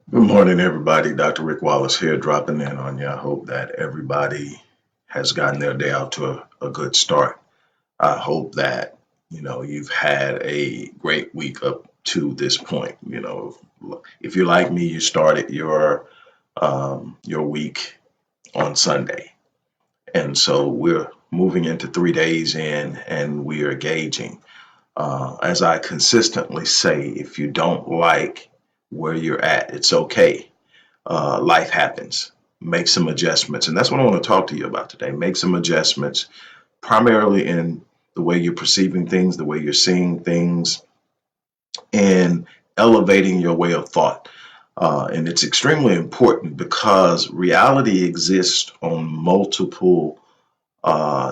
Good morning, everybody. Dr. Rick Wallace here, dropping in on you. I hope that everybody has gotten their day out to a good start. I hope that, you've had a great week up to this point. If you're like me, you started your week on Sunday. And so we're moving into 3 days in and we are gauging. As I consistently say, if you don't like where you're at, it's okay. Life happens. Make some adjustments. And that's what I want to talk to you about today. Make some adjustments, primarily in the way you're perceiving things, the way you're seeing things, and elevating your way of thought. And it's extremely important because reality exists on multiple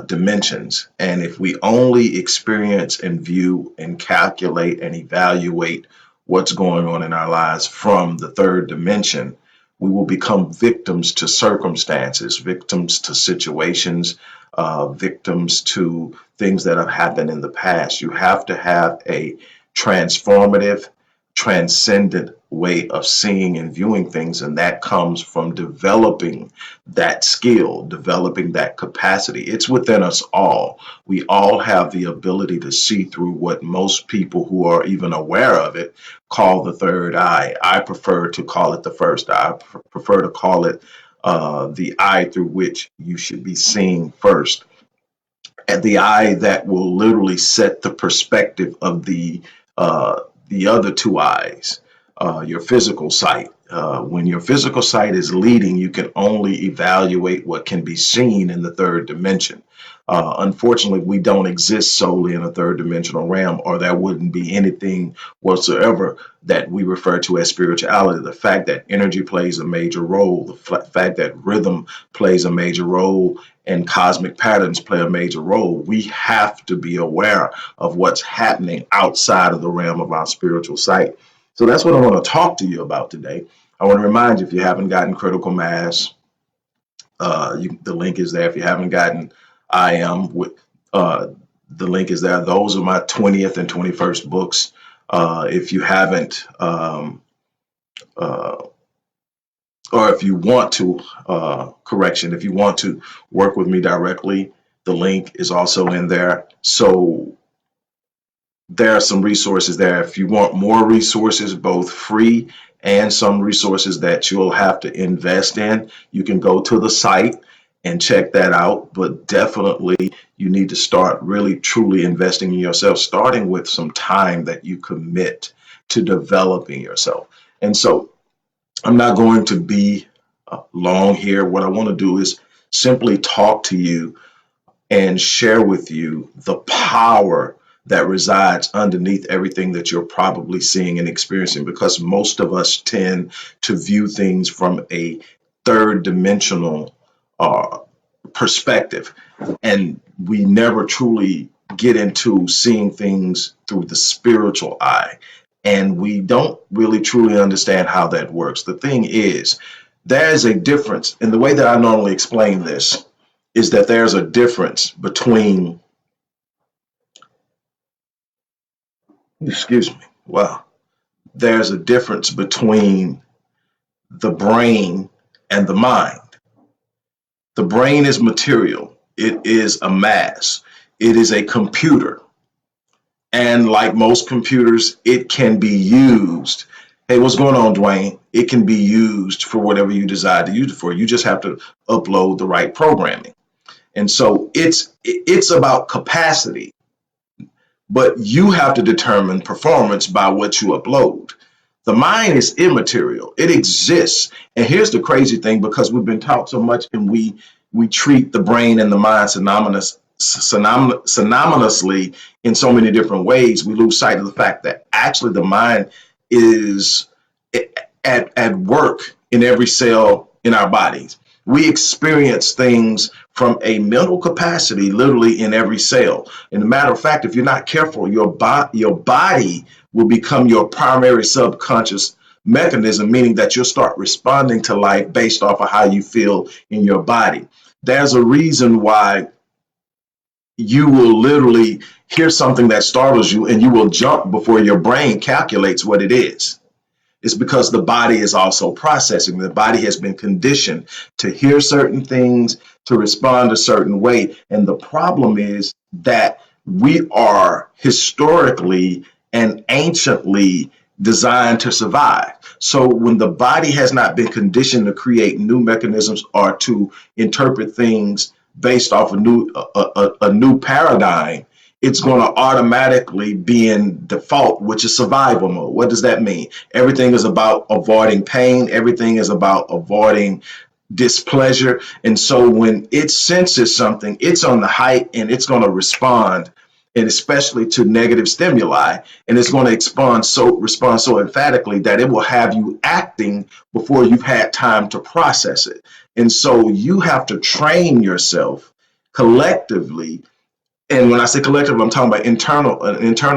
dimensions. And if we only experience and view and calculate and evaluate what's going on in our lives from the third dimension, we will become victims to circumstances, victims to situations, victims to things that have happened in the past. You have to have a transformative, transcendent way of seeing and viewing things, and that comes from developing that skill, developing that capacity. It's within us all. We all have the ability to see through what most people who are even aware of it call the third eye. I prefer to call it the first eye. I prefer to call it the eye through which you should be seeing first, and the eye that will literally set the perspective of the other two eyes, your physical sight. When your physical sight is leading, you can only evaluate what can be seen in the third dimension. Unfortunately, we don't exist solely in a third dimensional realm, or there wouldn't be anything whatsoever that we refer to as spirituality. The fact that energy plays a major role, the fact that rhythm plays a major role, and cosmic patterns play a major role, we have to be aware of what's happening outside of the realm of our spiritual sight. So that's what I want to talk to you about today. I want to remind you, if you haven't gotten Critical Mass, the link is there. If you haven't gotten I Am, the link is there. Those are my 20th and 21st books. If you haven't, uh, or if you want to, if you want to work with me directly, the link is also in there. So there are some resources there. If you want more resources, both free and some resources that you'll have to invest in, you can go to the site and check that out. But definitely, you need to start really truly investing in yourself, starting with some time that you commit to developing yourself. And so I'm not going to be long here. What I want to do is simply talk to you and share with you the power that resides underneath everything that you're probably seeing and experiencing, because most of us tend to view things from a third dimensional uh, perspective, and we never truly get into seeing things through the spiritual eye, and we don't really truly understand how that works. The thing is, there's a difference in the way that I normally explain this, is that there's a difference between, excuse me, wow, there's a difference between the brain and the mind. The brain is material, it is a mass, it is a computer. And like most computers, it can be used. Hey, what's going on, Dwayne? It can be used for whatever you desire to use it for. You just have to upload the right programming. And so it's about capacity, but you have to determine performance by what you upload. The mind is immaterial. It exists. And here's the crazy thing, because we've been taught so much, and we treat the brain and the mind synonymously in so many different ways, we lose sight of the fact that actually the mind is at work in every cell in our bodies. We experience things from a mental capacity literally in every cell. And a matter of fact, if you're not careful, your body will become your primary subconscious mechanism, meaning that you'll start responding to life based off of how you feel in your body. There's a reason why you will literally hear something that startles you and you will jump before your brain calculates what it is. It's because the body is also processing. The body has been conditioned to hear certain things, to respond a certain way. And the problem is that we are historically and anciently designed to survive. So when the body has not been conditioned to create new mechanisms or to interpret things based off a new paradigm, it's going to automatically be in default, which is survival mode. What does that mean? Everything is about avoiding pain. Everything is about avoiding displeasure. And so when it senses something, it's on the height and it's going to respond, and especially to negative stimuli, and it's going to respond so emphatically that it will have you acting before you've had time to process it. And so you have to train yourself collectively. And when I say collective, I'm talking about internal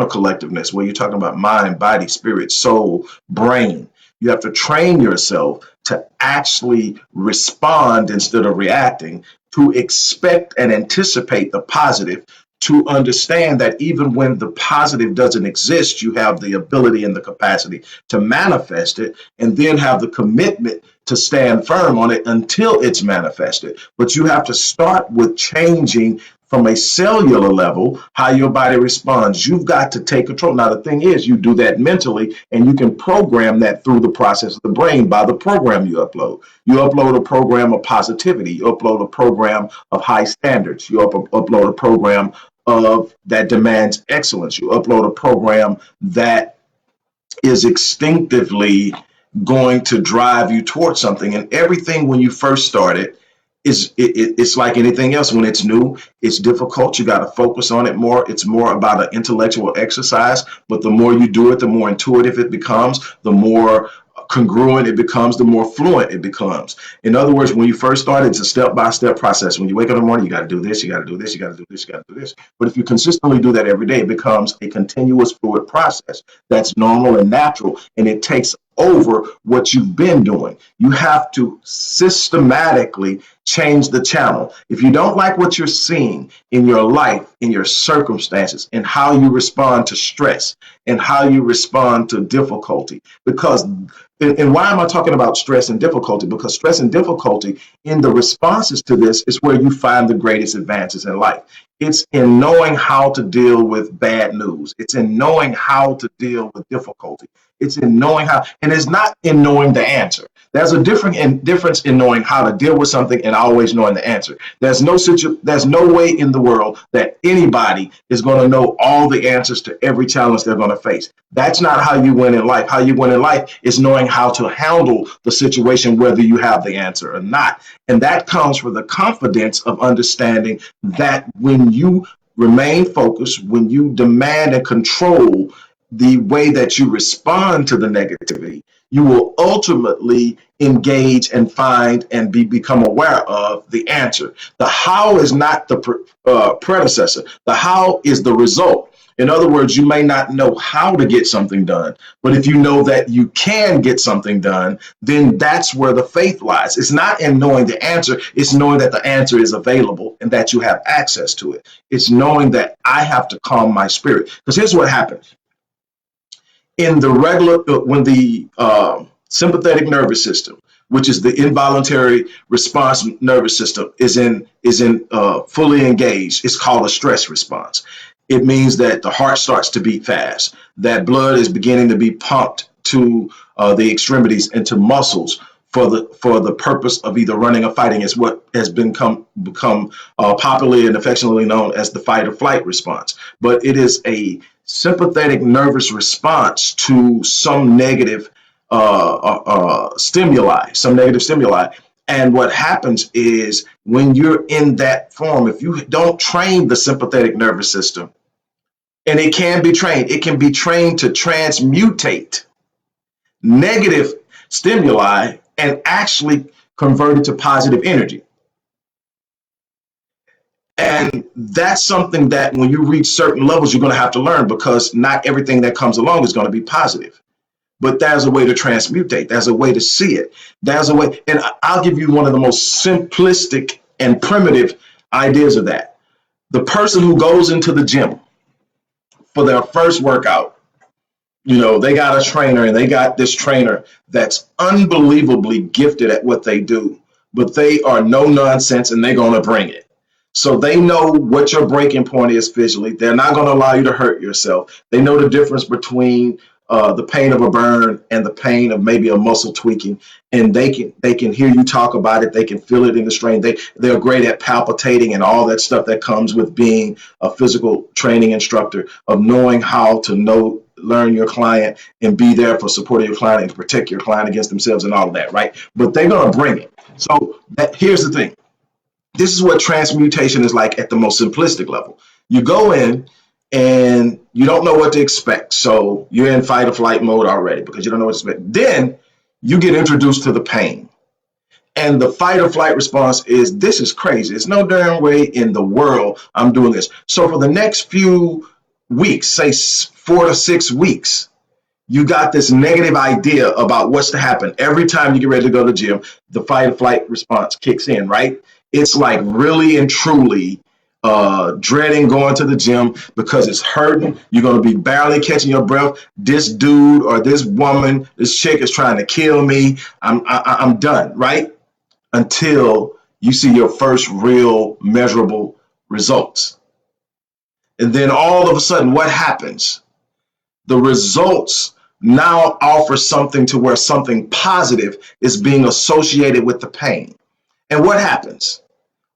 collectiveness, where you're talking about mind, body, spirit, soul, brain. You have to train yourself to actually respond instead of reacting, to expect and anticipate the positive, to understand that even when the positive doesn't exist, you have the ability and the capacity to manifest it, and then have the commitment to stand firm on it until it's manifested. But you have to start with changing from a cellular level how your body responds. You've got to take control. Now, the thing is, you do that mentally, and you can program that through the process of the brain by the program you upload. You upload a program of positivity. You upload a program of high standards. You upload a program of that demands excellence. You upload a program that is instinctively going to drive you towards something. And everything when you first started it's like anything else. When it's new, it's difficult. You got to focus on it more. It's more about an intellectual exercise. But the more you do it, the more intuitive it becomes, the more congruent it becomes, the more fluent it becomes. In other words, when you first start, it's a step-by-step process. When you wake up in the morning, you got to do this, you got to do this, you got to do this, you got to do this. But if you consistently do that every day, it becomes a continuous fluid process that's normal and natural, and it takes over what you've been doing. You have to systematically change the channel. If you don't like what you're seeing in your life, in your circumstances, and how you respond to stress and how you respond to difficulty, because and why am I talking about stress and difficulty? Because stress and difficulty in the responses to this is where you find the greatest advances in life. It's in knowing how to deal with bad news. It's in knowing how to deal with difficulty. It's in knowing how, and it's not in knowing the answer. There's a difference in knowing how to deal with something and always knowing the answer. There's no way in the world that anybody is going to know all the answers to every challenge they're going to face. That's not how you win in life. How you win in life is knowing how to handle the situation, whether you have the answer or not. And that comes from the confidence of understanding that when you remain focused, when you demand and control the way that you respond to the negativity, you will ultimately engage and find and become aware of the answer. The how is not the predecessor. The how is the result. In other words, you may not know how to get something done, but if you know that you can get something done, then that's where the faith lies. It's not in knowing the answer. It's knowing that the answer is available and that you have access to it. It's knowing that I have to calm my spirit. Because here's what happens. In the regular, when the sympathetic nervous system, which is the involuntary response nervous system, is in fully engaged, it's called a stress response. It means that the heart starts to beat fast, that blood is beginning to be pumped to the extremities and to muscles for the purpose of either running or fighting. Is what has become popularly and affectionately known as the fight or flight response. But it is a sympathetic nervous response to some negative stimuli. And what happens is when you're in that form, if you don't train the sympathetic nervous system, and it can be trained to transmutate negative stimuli and actually convert it to positive energy. And that's something that when you reach certain levels, you're going to have to learn, because not everything that comes along is going to be positive. But there's a way to transmutate. There's a way to see it. There's a way. And I'll give you one of the most simplistic and primitive ideas of that. The person who goes into the gym for their first workout, You know, they got a trainer and they got this trainer that's unbelievably gifted at what they do, but they are no nonsense and they're going to bring it. So they know what your breaking point is visually. They're not going to allow you to hurt yourself. They know the difference between the pain of a burn and the pain of maybe a muscle tweaking, and they can hear you talk about it. They can feel it in the strain. They're great at palpitating and all that stuff that comes with being a physical training instructor, of knowing how to learn your client and be there for supporting your client and protect your client against themselves and all of that, right? But they're going to bring it. So here's the thing. This is what transmutation is like at the most simplistic level. You go in and you don't know what to expect. So you're in fight or flight mode already because you don't know what to expect. Then you get introduced to the pain. And the fight or flight response is, this is crazy. There's no darn way in the world I'm doing this. So for the next few weeks, say 4 to 6 weeks, you got this negative idea about what's to happen. Every time you get ready to go to the gym, the fight or flight response kicks in, right? It's like really and truly dreading going to the gym because it's hurting. You're going to be barely catching your breath. This dude or this woman, this chick is trying to kill me. I'm done, right? Until you see your first real measurable results. And then all of a sudden, what happens? The results now offer something to where something positive is being associated with the pain. And what happens?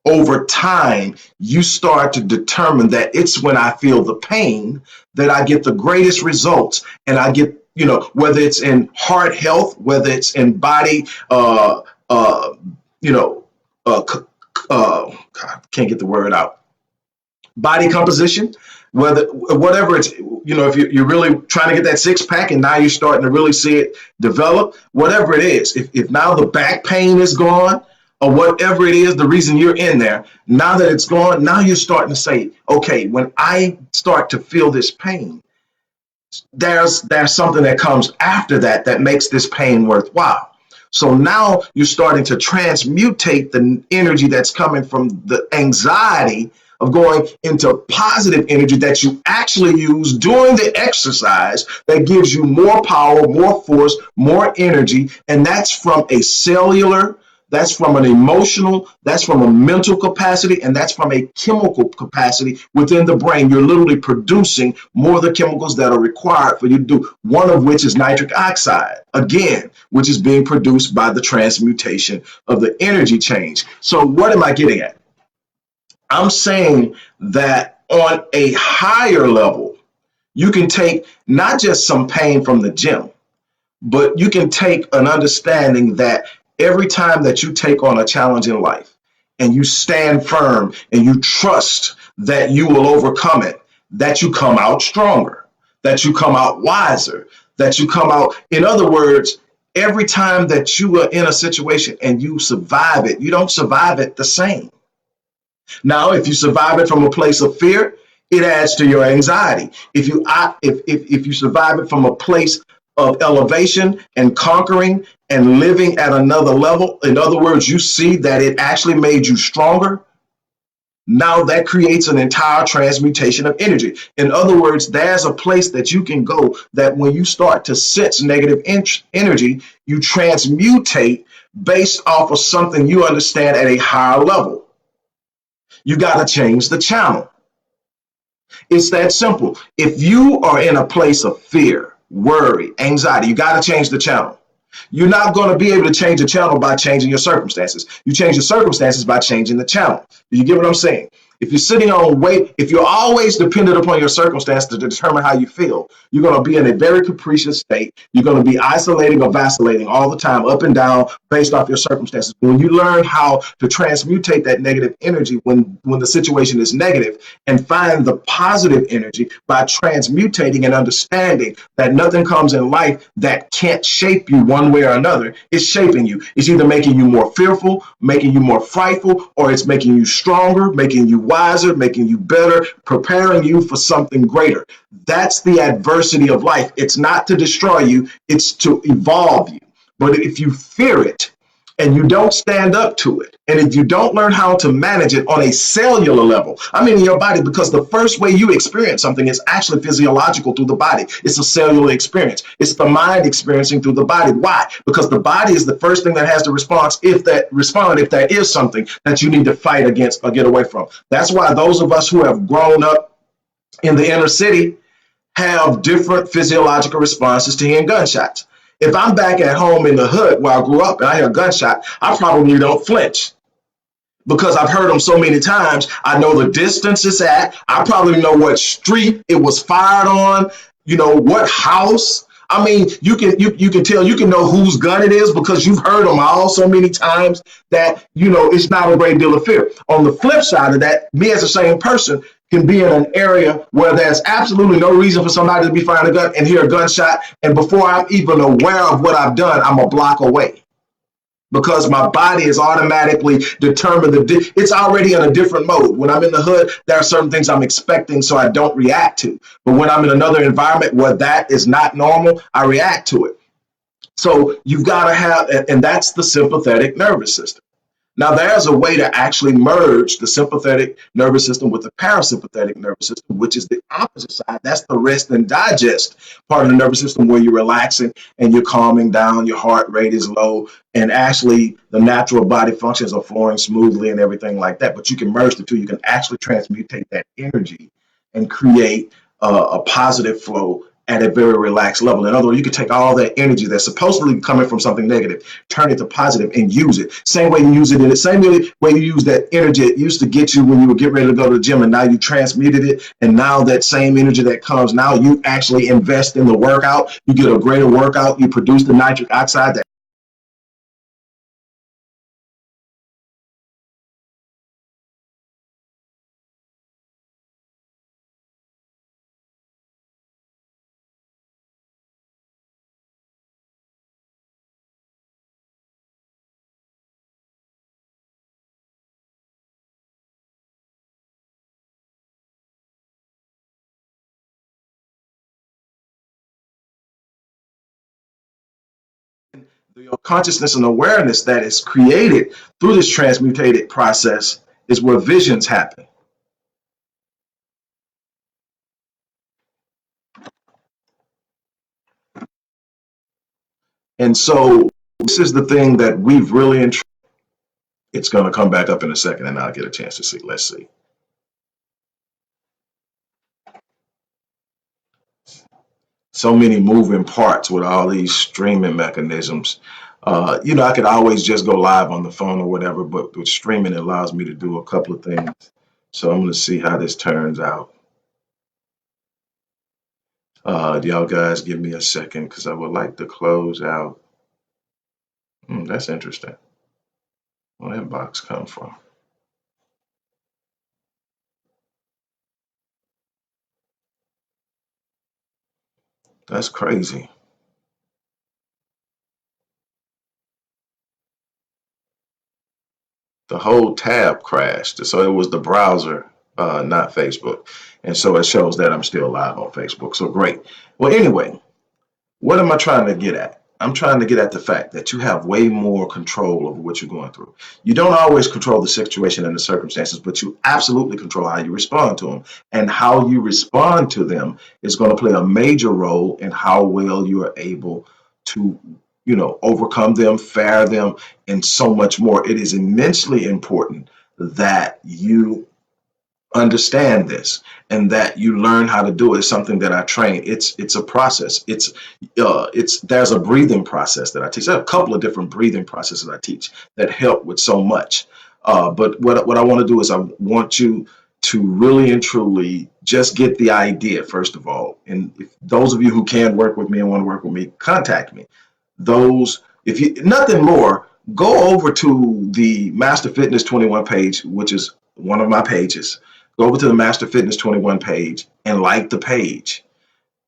Over time, you start to determine that it's when I feel the pain that I get the greatest results. And I get, whether it's in heart health, whether it's in body, can't get the word out, body composition, whatever it's, if you're really trying to get that six pack and now you're starting to really see it develop, whatever it is, if now the back pain is gone, or whatever it is, the reason you're in there, now that it's gone, now you're starting to say, okay, when I start to feel this pain, there's something that comes after that makes this pain worthwhile. So now you're starting to transmutate the energy that's coming from the anxiety of going into positive energy that you actually use during the exercise that gives you more power, more force, more energy. And that's from a cellular, that's from an emotional, that's from a mental capacity, and that's from a chemical capacity within the brain. You're literally producing more of the chemicals that are required for you to do, one of which is nitric oxide, again, which is being produced by the transmutation of the energy change. So what am I getting at? I'm saying that on a higher level, you can take not just some pain from the gym, but you can take an understanding that every time that you take on a challenge in life and you stand firm and you trust that you will overcome it, that you come out stronger, that you come out wiser, that you come out, in other words, every time that you are in a situation and you survive it, you don't survive it the same. Now, if you survive it from a place of fear, it adds to your anxiety. If you survive it from a place of elevation and conquering and living at another level, in other words, you see that it actually made you stronger. Now that creates an entire transmutation of energy. In other words, there's a place that you can go that when you start to sense negative energy, you transmutate based off of something you understand at a higher level. You got to change the channel. It's that simple. If you are in a place of fear, worry, anxiety, you got to change the channel. You're not going to be able to change the channel by changing your circumstances. You change your circumstances by changing the channel. Do you get what I'm saying? If you're sitting on weight, if you're always dependent upon your circumstance to determine how you feel, you're going to be in a very capricious state. You're going to be isolating or vacillating all the time, up and down, based off your circumstances. When you learn how to transmutate that negative energy when the situation is negative and find the positive energy by transmutating and understanding that nothing comes in life that can't shape you one way or another, it's shaping you. It's either making you more fearful, making you more frightful, or it's making you stronger, making you wiser, making you better, preparing you for something greater. That's the adversity of life. It's not to destroy you, it's to evolve you. But if you fear it, and you don't stand up to it, and if you don't learn how to manage it on a cellular level, I mean in your body, because the first way you experience something is actually physiological through the body. It's a cellular experience. It's the mind experiencing through the body. Why? Because the body is the first thing that has the response if there is something that you need to fight against or get away from. That's why those of us who have grown up in the inner city have different physiological responses to hearing gunshots. If I'm back at home in the hood where I grew up and I hear a gunshot, I probably don't flinch because I've heard them so many times. I know the distance it's at. I probably know what street it was fired on, what house. I mean, you can tell, you can know whose gun it is because you've heard them all so many times that it's not a great deal of fear. On the flip side of that, me as the same person can be in an area where there's absolutely no reason for somebody to be firing a gun and hear a gunshot, and before I'm even aware of what I've done, I'm a block away because my body is automatically determined. It's already in a different mode. When I'm in the hood, there are certain things I'm expecting, so I don't react to. But when I'm in another environment where that is not normal, I react to it. So you've got to have, and that's the sympathetic nervous system. Now, there's a way to actually merge the sympathetic nervous system with the parasympathetic nervous system, which is the opposite side. That's the rest and digest part of the nervous system where you're relaxing and you're calming down, your heart rate is low, and actually the natural body functions are flowing smoothly and everything like that. But you can merge the two. You can actually transmutate that energy and create a positive flow at a very relaxed level. In other words, you can take all that energy that's supposedly coming from something negative, turn it to positive and use it. Same way you use it in the same way you use that energy it used to get you when you would get ready to go to the gym, and now you transmuted it. And now that same energy that comes, now you actually invest in the workout. You get a greater workout. You produce the nitric oxide that your consciousness and awareness that is created through this transmutated process is where visions happen. And so this is the thing that we've really it's going to come back up in a second and I'll get a chance to see. Let's see. So many moving parts with all these streaming mechanisms. I could always just go live on the phone or whatever, but with streaming, it allows me to do a couple of things. So I'm going to see how this turns out. Y'all guys give me a second because I would like to close out. That's interesting. Where that box come from? That's crazy. The whole tab crashed. So it was the browser, not Facebook. And so it shows that I'm still live on Facebook. So great. Well, anyway, what am I trying to get at? I'm trying to get at the fact that you have way more control over what you're going through. You don't always control the situation and the circumstances, but you absolutely control how you respond to them. And how you respond to them is going to play a major role in how well you are able to, overcome them, fare them, and so much more. It is immensely important that you understand this and that you learn how to do it. It's something that I train. It's a process. It's there's a breathing process that I teach. There are a couple of different breathing processes I teach that help with so much. But what I want to do is I want you to really and truly just get the idea first of all. And if those of you who can work with me and want to work with me, contact me. Those, if you nothing more, go over to the Master Fitness 21 page, which is one of my pages. Go over to the Master Fitness 21 page and like the page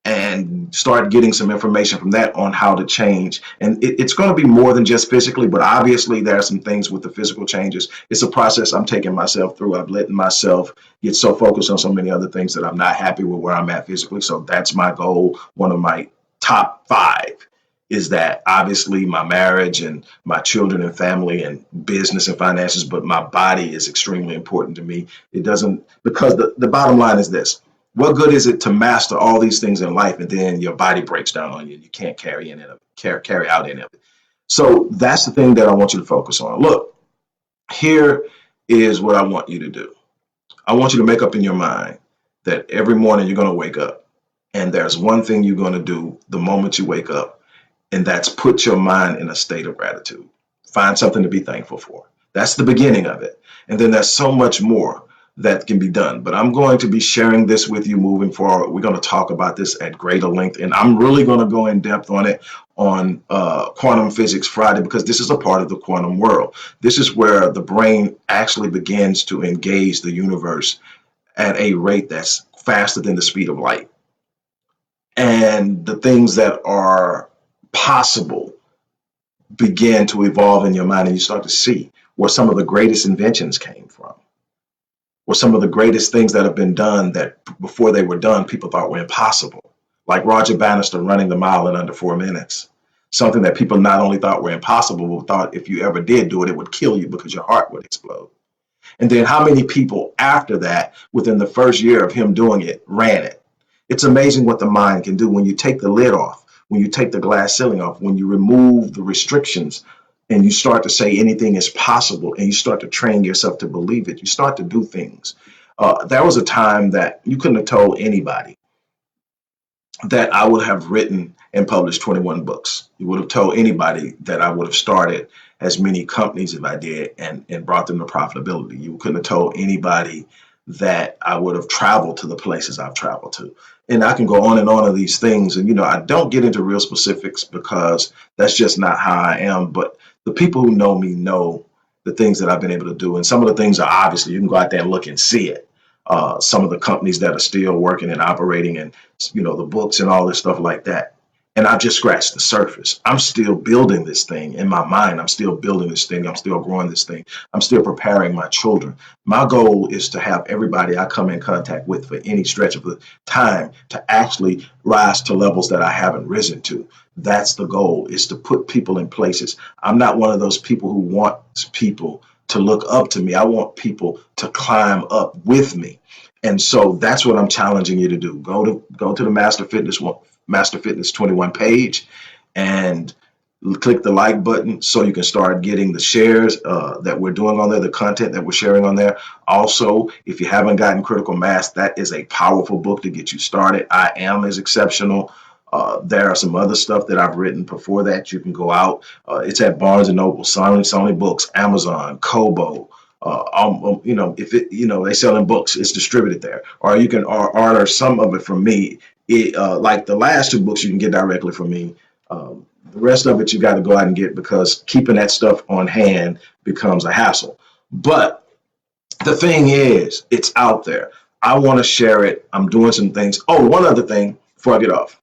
and start getting some information from that on how to change. And it's going to be more than just physically, but obviously there are some things with the physical changes. It's a process I'm taking myself through. I've let myself get so focused on so many other things that I'm not happy with where I'm at physically. So that's my goal, one of my top 5 is that obviously my marriage and my children and family and business and finances, but my body is extremely important to me. It doesn't, because the bottom line is this: what good is it to master all these things in life and then your body breaks down on you and you can't carry out any of it? So that's the thing that I want you to focus on. Look, here is what I want you to do. I want you to make up in your mind that every morning you're going to wake up, and there's one thing you're going to do the moment you wake up, and that's put your mind in a state of gratitude. Find something to be thankful for. That's the beginning of it. And then there's so much more that can be done. But I'm going to be sharing this with you moving forward. We're going to talk about this at greater length, and I'm really going to go in depth on it on Quantum Physics Friday, because this is a part of the quantum world. This is where the brain actually begins to engage the universe at a rate that's faster than the speed of light. And the things that are possible begin to evolve in your mind, and you start to see where some of the greatest inventions came from, where some of the greatest things that have been done that before they were done, people thought were impossible. Like Roger Bannister running the mile in under 4 minutes. Something that people not only thought were impossible, but thought if you ever did do it, it would kill you because your heart would explode. And then how many people after that, within the first year of him doing it, ran it? It's amazing what the mind can do when you take the lid off, when you take the glass ceiling off, when you remove the restrictions and you start to say anything is possible and you start to train yourself to believe it. You start to do things. There was a time that you couldn't have told anybody that I would have written and published 21 books. You would have told anybody that I would have started as many companies if I did and brought them to profitability. You couldn't have told anybody that I would have traveled to the places I've traveled to. And I can go on and on of these things. And, I don't get into real specifics because that's just not how I am. But the people who know me know the things that I've been able to do. And some of the things are obviously, you can go out there and look and see it. Some of the companies that are still working and operating, and the books and all this stuff like that. And I've just scratched the surface. I'm still building this thing in my mind. I'm still building this thing. I'm still growing this thing. I'm still preparing my children. My goal is to have everybody I come in contact with for any stretch of the time to actually rise to levels that I haven't risen to. That's the goal, is to put people in places. I'm not one of those people who wants people to look up to me. I want people to climb up with me. And so that's what I'm challenging you to do. Go to the Master Fitness 21 page and click the like button so you can start getting the shares that we're doing on there, the content that we're sharing on there. Also, if you haven't gotten Critical Mass, that is a powerful book to get you started. I Am is exceptional. There are some other stuff that I've written before that. You can go out. It's at Barnes and Noble, Sony Books, Amazon, Kobo. If it, they sell in books, it's distributed there. Or you can order some of it from me. Like the last two books, you can get directly from me. The rest of it, you got to go out and get, because keeping that stuff on hand becomes a hassle. But the thing is, it's out there. I want to share it. I'm doing some things. Oh, one other thing before I get off.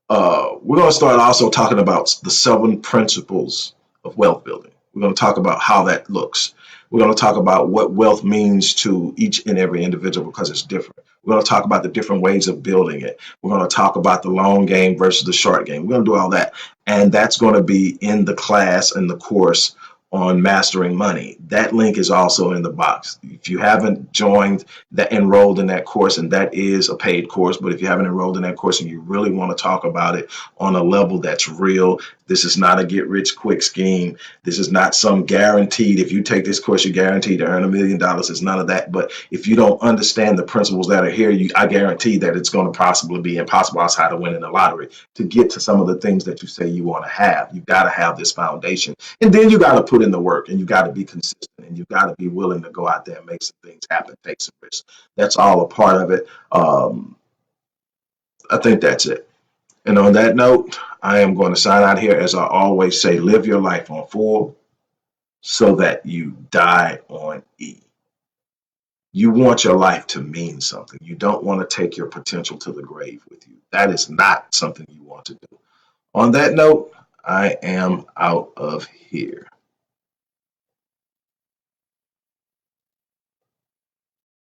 We're going to start also talking about the 7 principles of wealth building. We're going to talk about how that looks. We're going to talk about what wealth means to each and every individual, because it's different. We're going to talk about the different ways of building it. We're going to talk about the long game versus the short game. We're going to do all that. And that's going to be in the class and the course on mastering money. That link is also in the box. If you haven't enrolled in that course, and that is a paid course, but if you haven't enrolled in that course and you really want to talk about it on a level that's real, this is not a get rich quick scheme. This is not some guaranteed, if you take this course, you're guaranteed to earn $1 million. It's none of that. But if you don't understand the principles that are here, I guarantee that it's going to possibly be impossible outside of winning the lottery to get to some of the things that you say you want to have. You got to have this foundation. And then you got to put in the work, and you got to be consistent, and you got to be willing to go out there and make some things happen, take some risks. That's all a part of it. I think that's it. And on that note, I am going to sign out here. As I always say, live your life on full so that you die on E. You want your life to mean something. You don't want to take your potential to the grave with you. That is not something you want to do. On that note, I am out of here.